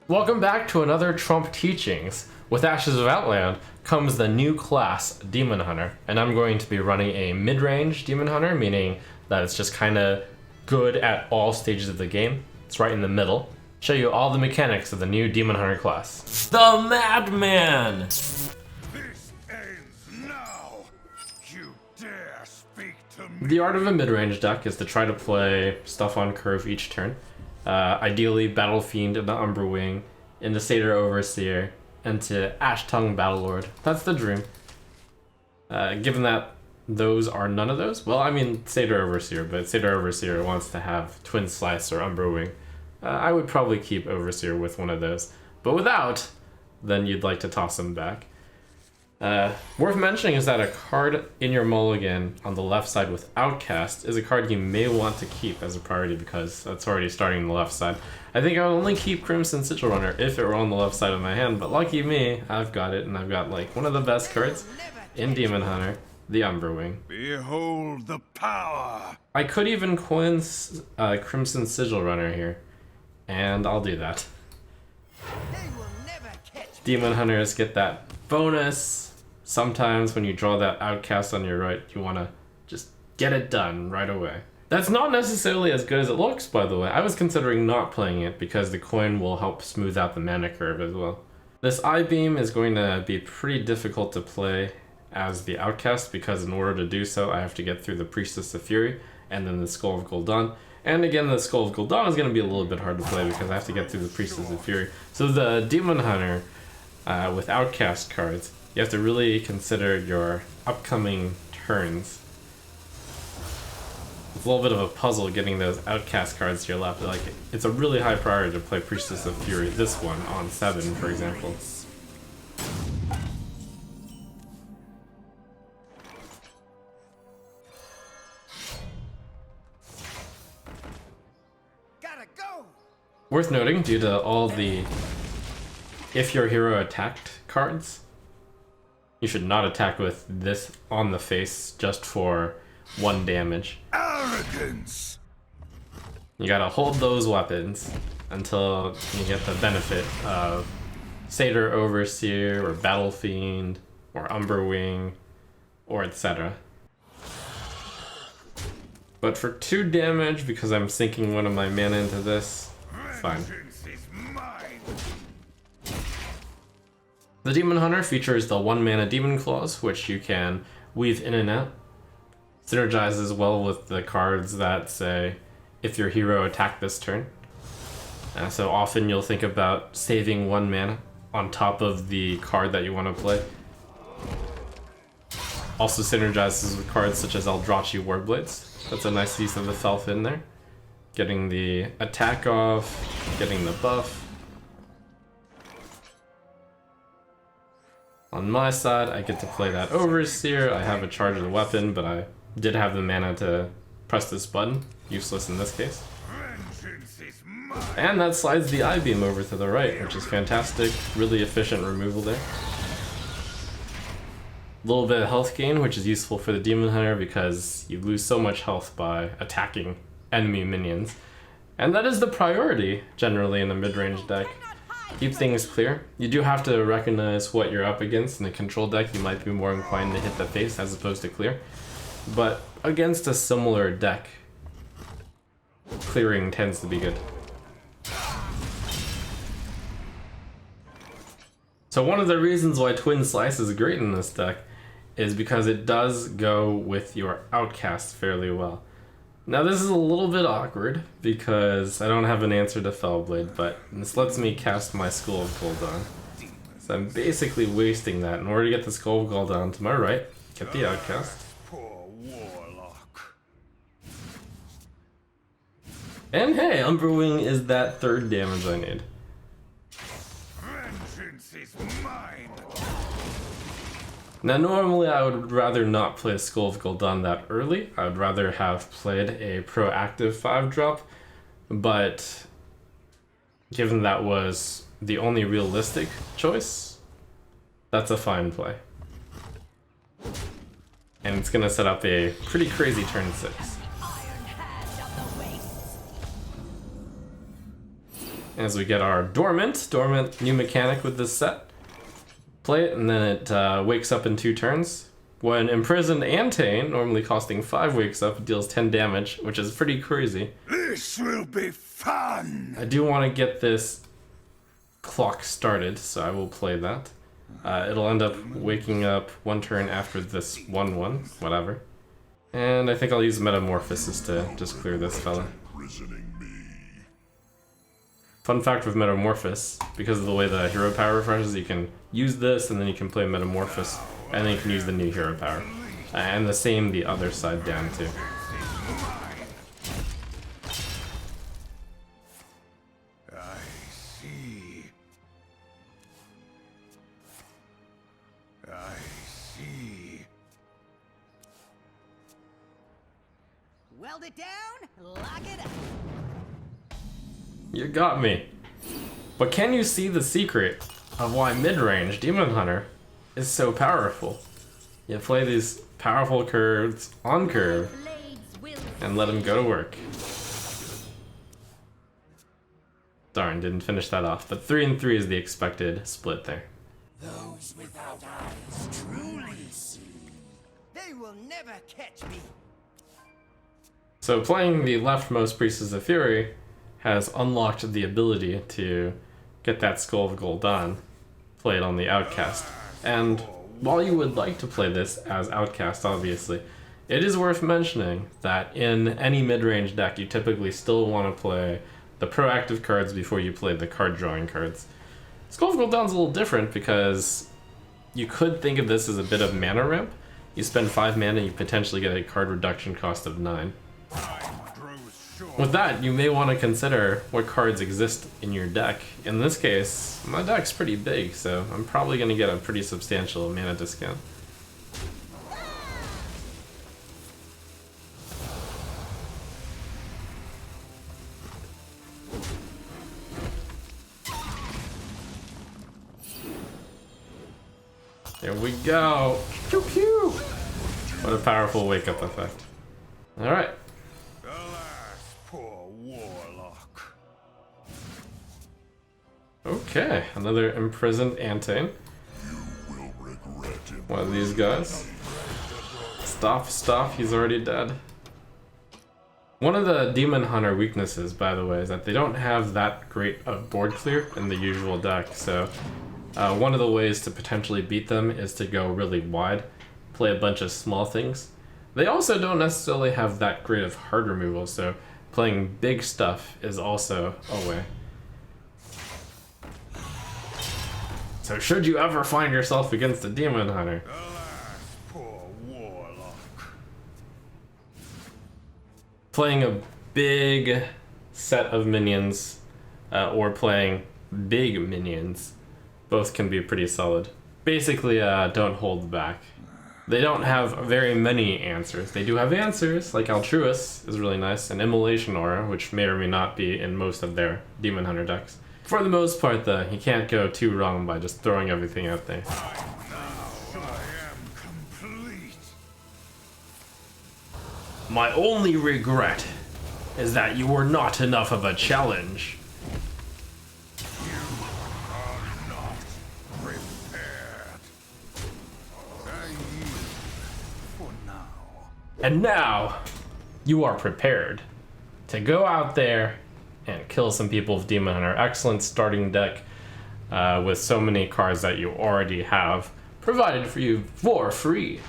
Welcome back to another Trump Teachings. With Ashes of Outland comes the new class, Demon Hunter, and I'm going to be running a mid-range Demon Hunter, meaning that it's just kind of good at all stages of the game. It's right in the middle. Show you all the mechanics of the new Demon Hunter class. The Madman! This ends now. You dare speak to me? The art of a mid-range deck is to try to play stuff on curve each turn. Ideally, Battle Fiend into Umberwing, into Satyr Overseer, and to Ash Tongue Battlelord. That's the dream. Given that those are none of those, well, I mean Satyr Overseer, but Satyr Overseer wants to have Twin Slice or Umberwing. I would probably keep Overseer with one of those, but without, then you'd like to toss them back. Worth mentioning is that a card in your mulligan on the left side with Outcast is a card you may want to keep as a priority because that's already starting on the left side. I think I would only keep Crimson Sigil Runner if it were on the left side of my hand, but lucky me, I've got it, and I've got like one of the best cards in Demon Hunter, the Umberwing. Behold the power. I could even coin Crimson Sigil Runner here, and I'll do that. Demon Hunters get that bonus. Sometimes when you draw that Outcast on your right, you want to just get it done right away. That's not necessarily as good as it looks, by the way. I was considering not playing it because the coin will help smooth out the mana curve as well. This I-Beam is going to be pretty difficult to play as the Outcast because in order to do so, I have to get through the Priestess of Fury and then the Skull of Gul'dan. And again, the Skull of Gul'dan is going to be a little bit hard to play because I have to get through the Priestess of Fury. So the Demon Hunter with Outcast cards, you have to really consider your upcoming turns. It's a little bit of a puzzle getting those Outcast cards to your left. Like, it's a really high priority to play Priestess of Fury, this one, on 7, for example. Gotta go. Worth noting, due to all the if your hero attacked cards, you should not attack with this on the face just for 1 damage. Arrogance. You gotta hold those weapons until you get the benefit of Satyr Overseer or Battle Fiend or Umberwing or etc. But for 2 damage, because I'm sinking one of my mana into this, fine. Vengeance is mine. The Demon Hunter features the 1 mana Demon Claws, which you can weave in and out. Synergizes well with the cards that say, if your hero attacked this turn. So often you'll think about saving 1 mana on top of the card that you want to play. Also synergizes with cards such as Eldrachi Warblades. That's a nice use of the Felfin there. Getting the attack off, getting the buff. On my side, I get to play that Overseer. I have a charge of the weapon, but I did have the mana to press this button. Useless in this case. Vengeance is mine. And that slides the I-Beam over to the right, which is fantastic. Really efficient removal there. A little bit of health gain, which is useful for the Demon Hunter because you lose so much health by attacking enemy minions. And that is the priority, generally, in a mid-range deck. Keep things clear. You do have to recognize what you're up against. In a control deck, you might be more inclined to hit the face as opposed to clear. But against a similar deck, clearing tends to be good. So one of the reasons why Twin Slice is great in this deck is because it does go with your Outcast fairly well. Now this is a little bit awkward because I don't have an answer to Fellblade, but this lets me cast my Skull of Gul'dan. So I'm basically wasting that in order to get the Skull of Gul'dan to my right, get the Outcast. Poor warlock. And hey, Umberwing is that 3rd damage I need. Vengeance is mine. Now normally I would rather not play Skull of Gul'dan that early. I would rather have played a proactive 5-drop, but given that was the only realistic choice, that's a fine play. And it's gonna set up a pretty crazy turn 6. as we get our Dormant. Dormant, new mechanic with this set. Play it, and then it wakes up in 2 turns. When Imprisoned Antane, normally costing 5, wakes up, it deals 10 damage, which is pretty crazy. This will be fun! I do want to get this clock started, so I will play that. It'll end up waking up 1 turn after this 1/1, whatever. And I think I'll use Metamorphosis to just clear this fella. Fun fact with Metamorphosis, because of the way the hero power refreshes, you can use this and then you can play Metamorphosis, and then you can use the new hero power. And the same the other side down too. I see. I see. Weld it down, lock it up. You got me. But can you see the secret of why mid-range Demon Hunter is so powerful? You play these powerful curves on curve and let them go to work. Darn, didn't finish that off. But 3 and 3 is the expected split there. Those without eyes truly see. They will never catch me. So playing the leftmost Priestess of Fury has unlocked the ability to get that Skull of Gul'dan played on the Outcast. And while you would like to play this as Outcast, obviously, it is worth mentioning that in any mid-range deck, you typically still want to play the proactive cards before you play the card-drawing cards. Skull of Gul'dan's a little different because you could think of this as a bit of mana ramp. You spend 5 mana, you potentially get a card reduction cost of 9. With that, you may want to consider what cards exist in your deck. In this case, my deck's pretty big, so I'm probably going to get a pretty substantial mana discount. There we go! Pew pew! What a powerful wake-up effect. Alright. Poor warlock. Okay, another Imprisoned Antane. One of these guys. Stop, he's already dead. One of the Demon Hunter weaknesses, by the way, is that they don't have that great of board clear in the usual deck, so one of the ways to potentially beat them is to go really wide, play a bunch of small things. They also don't necessarily have that great of hard removal, so playing big stuff is also a way. So should you ever find yourself against a Demon Hunter, Poor warlock. playing a big set of minions or playing big minions, both can be pretty solid. Basically, don't hold back. They don't have very many answers. They do have answers, like Altruis is really nice, and Immolation Aura, which may or may not be in most of their Demon Hunter decks. For the most part, though, you can't go too wrong by just throwing everything out there. I am complete. My only regret is that you were not enough of a challenge. Are not prepared. I yield for now. And now, you are prepared to go out there and kill some people with Demon Hunter. Excellent starting deck with so many cards that you already have provided for you for free.